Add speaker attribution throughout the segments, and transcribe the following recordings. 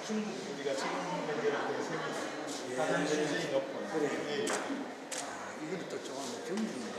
Speaker 1: 중국 우리가 지금 이렇게 생긴 가장 수준이 높은.
Speaker 2: 그래.
Speaker 1: 예.
Speaker 2: 이것도 또 조금 경주인데.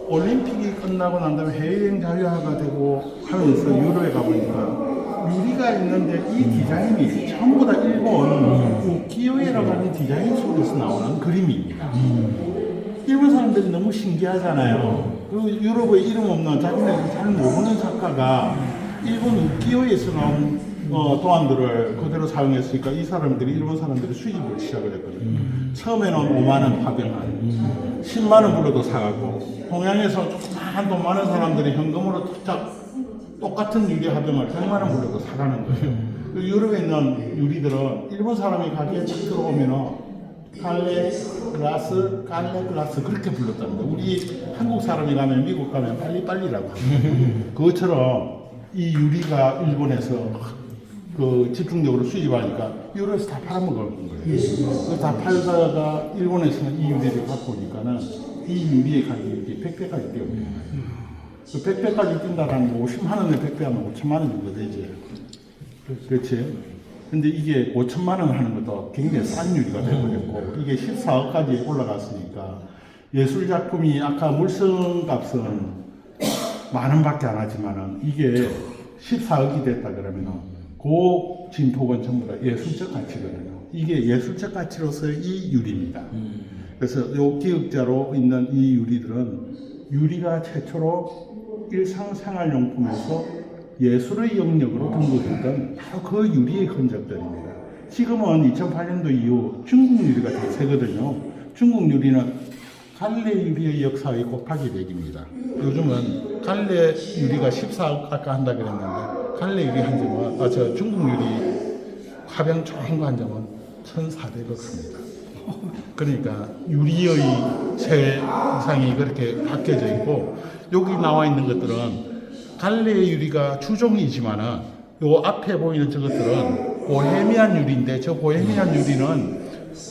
Speaker 3: 올림픽이 끝나고 난 다음에 해외여행 자유화가 되고 하면서 유럽에 가보니까 유리가 있는데 이 디자인이 전부 다 일본 우키요에라고 하는 디자인 속에서 나오는 그림입니다. 일본 사람들이 너무 신기하잖아요. 그리고 유럽에 이름 없는 자기네들이 잘 모르는 작가가 일본 우키요에서 나온 도안들을 그대로 사용했으니까 이 사람들이 일본 사람들이 수입을 시작을 했거든요. 처음에는 5만 원 화병을 10만 원 불러도 사가고 동양에서 조그마한 돈 많은 사람들이 현금으로 똑같은 유리 화병을 100만 원 불러도 사가는 거예요. 유럽에 있는 유리들은 일본 사람이 가게에 딱 들어오면은 갈레 글라스 그렇게 불렀답니다. 우리 한국 사람이 가면 미국 가면 빨리빨리라고 합니다. 그것처럼 이 유리가 일본에서 그 집중적으로 수입하니까 유럽에서 다 팔아먹은 거예요. 그래서 다 팔다가 일본에서는 이 유리를 갖고 오니까는 이 유리의 가격이 100배까지 뛰어요. 그 100배까지 뛴다라는 거 50만 원에 100배 하면 5천만 원 정도 되지. 그렇지. 근데 이게 5천만 원 하는 것도 굉장히 싼 유리가 되어버렸고 이게 14억까지 올라갔으니까 예술 작품이 아까 물성 값은 만 원밖에 안 하지만은 이게 14억이 됐다 그러면은 그 진폭은 전부 다 예술적 가치거든요. 이게 예술적 가치로서의 이 유리입니다. 그래서 요 기역자로 있는 이 유리들은 유리가 최초로 일상생활용품에서 예술의 영역으로 등극했던 바로 그 유리의 흔적들입니다. 지금은 2008년도 이후 중국 유리가 대세거든요. 중국 유리는 갈래 유리의 역사의 곱하기 100입니다. 요즘은 갈래 유리가 14억 아까 한다 그랬는데 갈래 유리 한 점은 중국 유리 화병 좋은 거 한 점은 1,400억 합니다. 그러니까 유리의 세상이 그렇게 바뀌어져 있고 여기 나와 있는 것들은 갈래 유리가 주종이지만은 요 앞에 보이는 저것들은 보헤미안 유리인데 저 보헤미안 유리는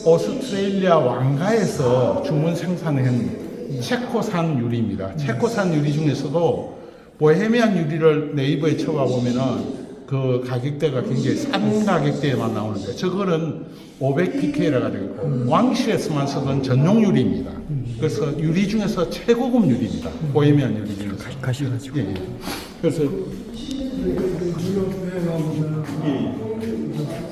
Speaker 3: 오스트레일리아 왕가에서 주문 생산한 체코산 유리입니다. 체코산 유리 중에서도 보헤미안 유리를 네이버에 쳐봐 보면은 그 가격대가 굉장히 싼 가격대에만 나오는데 저거는 500pk라가 되고 왕실에서만 쓰던 전용 유리입니다. 그래서 유리 중에서 최고급 유리입니다. 보헤미안 유리 중에서.
Speaker 2: 가셔가지고.
Speaker 3: 예, 예. 그래서
Speaker 4: 유럽에 가보면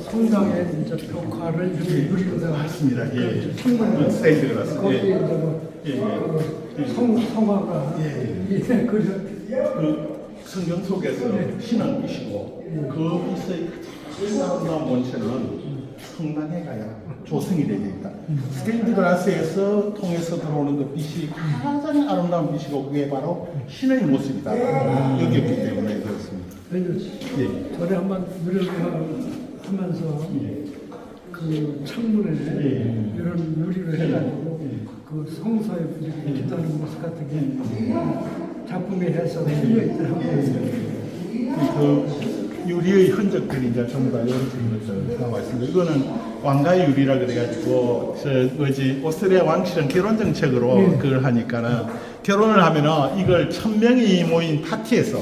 Speaker 4: 성당에 이제 벽화를 유리로
Speaker 3: 맞습니다. 예, 충분히 사이즈 글라스.
Speaker 4: 거기
Speaker 3: 예,
Speaker 4: 이제 뭐
Speaker 3: 예, 예.
Speaker 4: 성화가 밑에 그려
Speaker 3: 그 성경 속에서 신은 빛이고 그 빛의 가장 아름다운 원체는 성당에 가야 조성이 되어 있다. 스테인드 글라스에서 통해서 들어오는 그 빛이 가장 아름다운 빛이고 그게 바로 신의 모습이다. 여기였기 때문에 그렇습니다. 예.
Speaker 4: 전에 한번 유럽에 하면서 그 창문에 이런 유리로 해가지고 그 성서에 이렇게 기도하는 모습 같은 게 작품에 해서 실려 있더라고요.
Speaker 3: 그 유리의 흔적들이 이제 전부 다 이런 식으로 나와 있습니다. 이거는 왕가의 유리라 그래가지고 오스트리아 왕실은 결혼 정책으로 그걸 하니까는 결혼을 하면은 이걸 1,000명이 모인 파티에서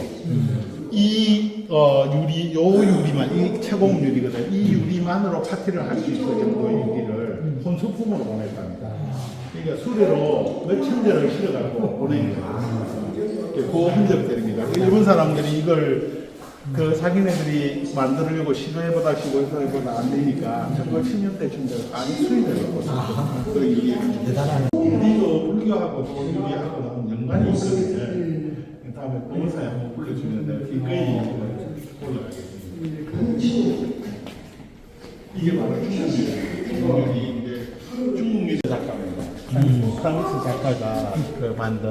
Speaker 3: 이 유리 요 유리만 이 최고급 유리거든. 이 유리만으로 파티를 할 수 있을 정도의 유리를 혼수품으로 보냈답니다. 그러니까 수레로 몇 천대를 실어가고 보낸 거예요. 그 흔적들입니다. 일본 사람들이 이걸 그 자기네들이 만들려고 시도해보다 시도해보다 안 되니까 1970년대쯤 많이 수입을 했거든요. 그 유리
Speaker 2: 대단하네.
Speaker 3: 이거 불교하고 유리하고 연관이 있거든요. 다음에 공사에 한번 불러주면 기꺼이 올라가겠습니다. 이게 바로 중국 유리인데 중국 유리 작가입니다. 프랑스 작가가 그 만든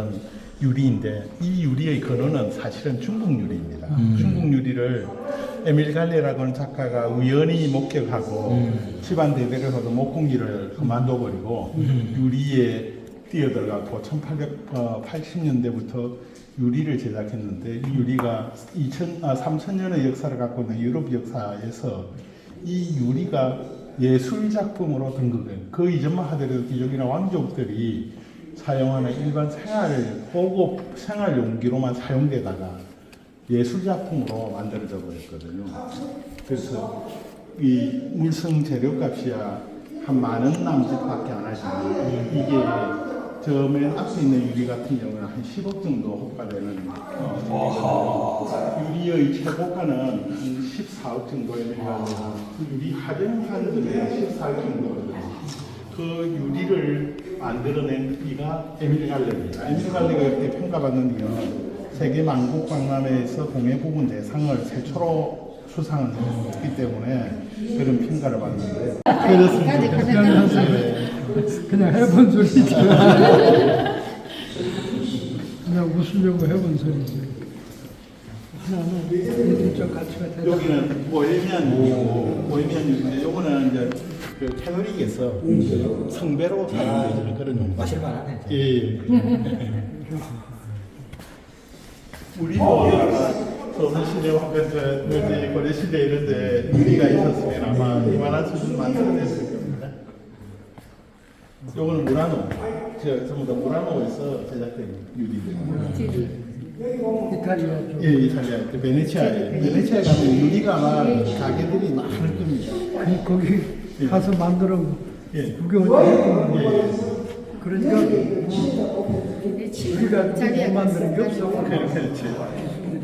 Speaker 3: 유리인데 이 유리의 근원은 사실은 중국 유리입니다. 중국 유리를 에밀 갈레라고 하는 작가가 우연히 목격하고 집안 대대를 해도 목공기를 그만둬버리고 유리에 뛰어들어가고 1880년대부터 유리를 제작했는데 이 유리가 3000년의 역사를 갖고 있는 유럽 역사에서 이 유리가 예술 작품으로 등극해요. 그 이전만 하더라도 귀족이나 왕족들이 사용하는 일반 고급 생활 용기로만 사용되다가 예술 작품으로 만들어져 버렸거든요. 그래서 이 물성 재료값이야 한 10,000원 남짓밖에 안 하지만 이게 저 맨 앞에 있는 유리 같은 경우는 한 10억 정도 호가되는 유리의 최고가는 한 14억 정도에 내려가서 그 유리 하정판들이 14억 정도거든요. 그 유리를 만들어낸 이가 에밀 갈레입니다. 에밀 갈레가 이렇게 평가받는 이유는 세계 만국 박람회에서 공예 부분 대상을 최초로 수상을 했기 때문에 그런 평가를 받는데 그렇습니다.
Speaker 4: 그냥 해본 소리지. 그냥 웃으려고 해본 소리지. 하나는 인적 가치가 대단.
Speaker 3: 여기는 보헤미안 유인데 요거는 이제 그 캐톨릭에서 그 성배로 사는 그런 용도.
Speaker 2: 마실만하네.
Speaker 3: 예. 우리도 조선시대 혹은 고려시대 이런데 유리가 있었으면 아마 이만한 수준 만들어냈을 겁니다. 요거는 무라노. 전부 다 무라노에서 제작된 유리들.
Speaker 4: 이탈리아 쪽.
Speaker 3: 예, 이탈리아. 그 베네치아에 가면 유리가 아마 가게들이 많을 겁니다.
Speaker 4: 거기 가서 만들어
Speaker 3: 예.
Speaker 4: 구경을 했거든요.
Speaker 3: 예.
Speaker 4: 그러니까 우리가 못 만드는 게 없어.
Speaker 3: 그렇지.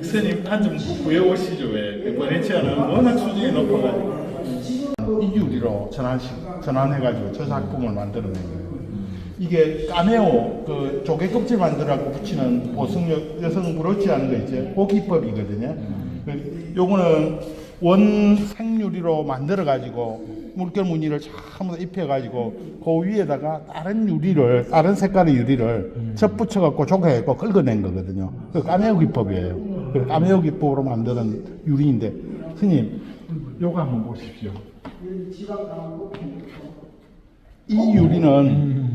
Speaker 3: 스님 한좀 구해오시죠. 왜? 그 베네치아는 워낙 수준이 높아가지고 이 유리로 전환해가지고 저 작품을 만들어낸 거예요. 이게 까메오, 그 조개 껍질 만들라고 붙이는 보성 여성 브로치 하는 거 있죠. 그 기법이거든요. 요거는 원 생유리로 만들어가지고 물결 무늬를 전부 다 입혀가지고 그 위에다가 다른 색깔의 유리를 접붙여갖고 조개해갖고 긁어낸 거거든요. 그 까메오 기법이에요. 그 까메오 기법으로 만드는 유리인데, 스님, 요거 한번 보십시오. 이 유리는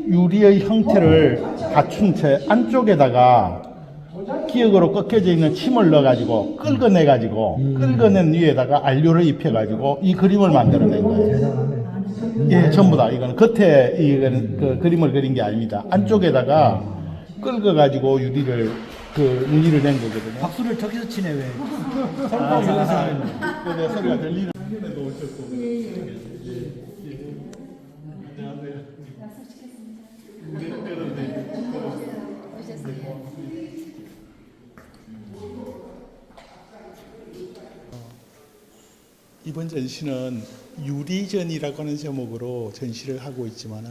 Speaker 3: 유리의 형태를 갖춘 채 안쪽에다가 기역으로 꺾여져 있는 침을 넣어가지고 긁어낸 위에다가 안료를 입혀가지고 이 그림을 만들어낸 거예요. 예, 전부 다. 이거는 겉에 이거는 그 그림을 그린 게 아닙니다. 안쪽에다가 긁어가지고 유리를 그 무늬를 낸 거거든요.
Speaker 2: 박수를 저기서 치네 왜?
Speaker 3: 내 소리가 들리는. 이번 전시는 유리전이라고 하는 제목으로 전시를 하고 있지만은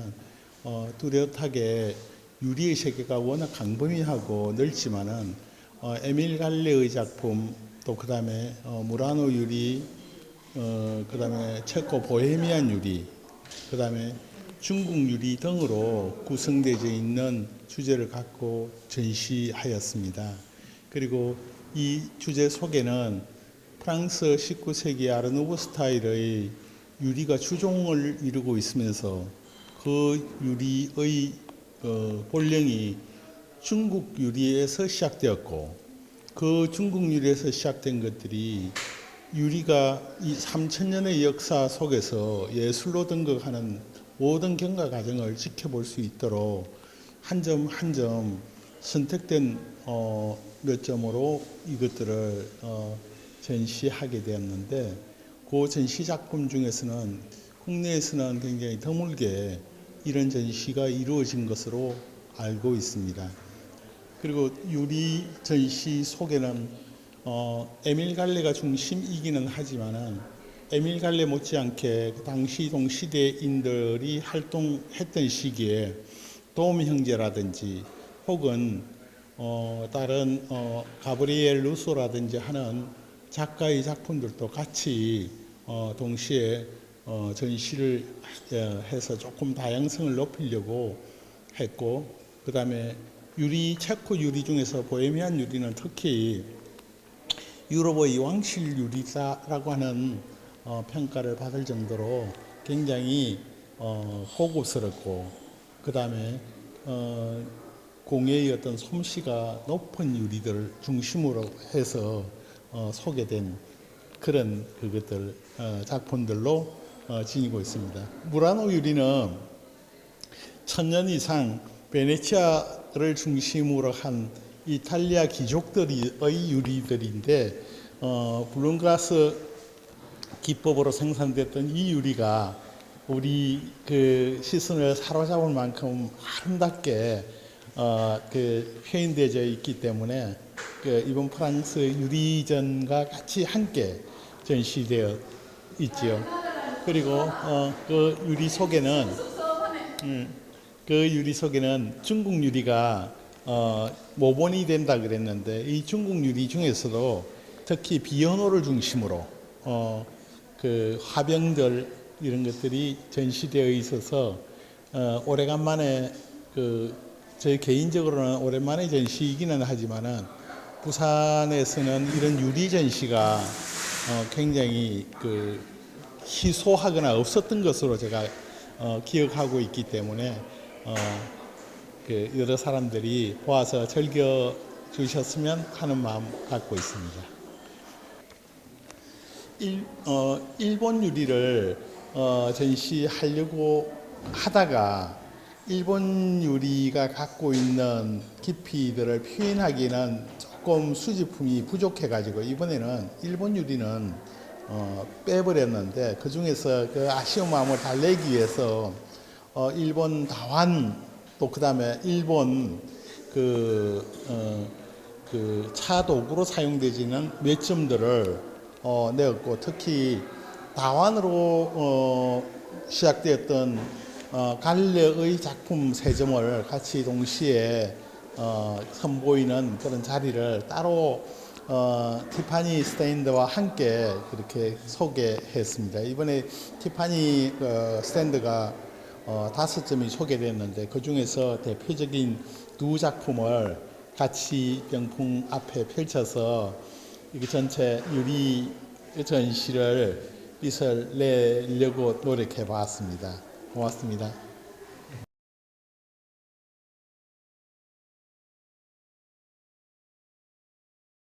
Speaker 3: 뚜렷하게 유리의 세계가 워낙 광범위하고 넓지만은 에밀 갈레의 작품 또 그다음에 무라노 유리 그다음에 체코 보헤미안 유리 그다음에 중국 유리 등으로 구성되어 있는 주제를 갖고 전시하였습니다. 그리고 이 주제 속에는 프랑스 19세기 아르누브 스타일의 유리가 주종을 이루고 있으면서 그 유리의 본령이 중국 유리에서 시작되었고 그 중국 유리에서 시작된 것들이 유리가 이 3000년의 역사 속에서 예술로 등극하는 모든 경과 과정을 지켜볼 수 있도록 한 점 한 점 선택된 몇 점으로 이것들을 전시하게 되었는데 그 전시 작품 중에서는 국내에서는 굉장히 드물게 이런 전시가 이루어진 것으로 알고 있습니다. 그리고 유리 전시 속에는 에밀 갈레가 중심이기는 하지만은 에밀 갈레 못지않게 당시 동시대인들이 활동했던 시기에 도움 형제라든지 혹은 다른 가브리엘 루소라든지 하는 작가의 작품들도 같이 동시에 전시를 해서 조금 다양성을 높이려고 했고 그다음에 체코 유리 중에서 보헤미안 유리는 특히 유럽의 왕실 유리사라고 하는 평가를 받을 정도로 굉장히 고급스럽고 그 다음에 공예의 어떤 솜씨가 높은 유리들 중심으로 해서 소개된 그런 그것들 작품들로 지니고 있습니다. 무라노 유리는 1000년 이상 베네치아를 중심으로 한 이탈리아 귀족들의 유리들인데 블룸그라스 기법으로 생산됐던 이 유리가 우리 그 시선을 사로잡을 만큼 아름답게 표현되어 있기 때문에 이번 프랑스 유리전과 같이 함께 전시되어 있지요. 그리고 그 유리 속에는 중국 유리가 모본이 된다 그랬는데 이 중국 유리 중에서도 특히 비연호를 중심으로 그 화병들 이런 것들이 전시되어 있어서 오래간만에 저희 개인적으로는 오랜만에 전시이기는 하지만은 부산에서는 이런 유리 전시가 굉장히 희소하거나 없었던 것으로 제가 기억하고 있기 때문에 여러 사람들이 보아서 즐겨 주셨으면 하는 마음 갖고 있습니다. 일본 유리를 전시하려고 하다가 일본 유리가 갖고 있는 깊이들을 표현하기는 조금 수집품이 부족해가지고 이번에는 일본 유리는 빼버렸는데 그 중에서 그 아쉬운 마음을 달래기 위해서 일본 다환 또 그 다음에 일본 차 도구로 사용되지는 몇 점들을 내었고 특히 다환으로 시작되었던 갈레의 작품 3점을 같이 동시에 선보이는 그런 자리를 따로 티파니 스탠드와 함께 그렇게 소개했습니다. 이번에 티파니 스탠드가 5점이 소개됐는데 그 중에서 대표적인 2작품을 같이 병풍 앞에 펼쳐서 이게 전체 유리 전시를 빛을 내려고 노력해 봤습니다. 고맙습니다.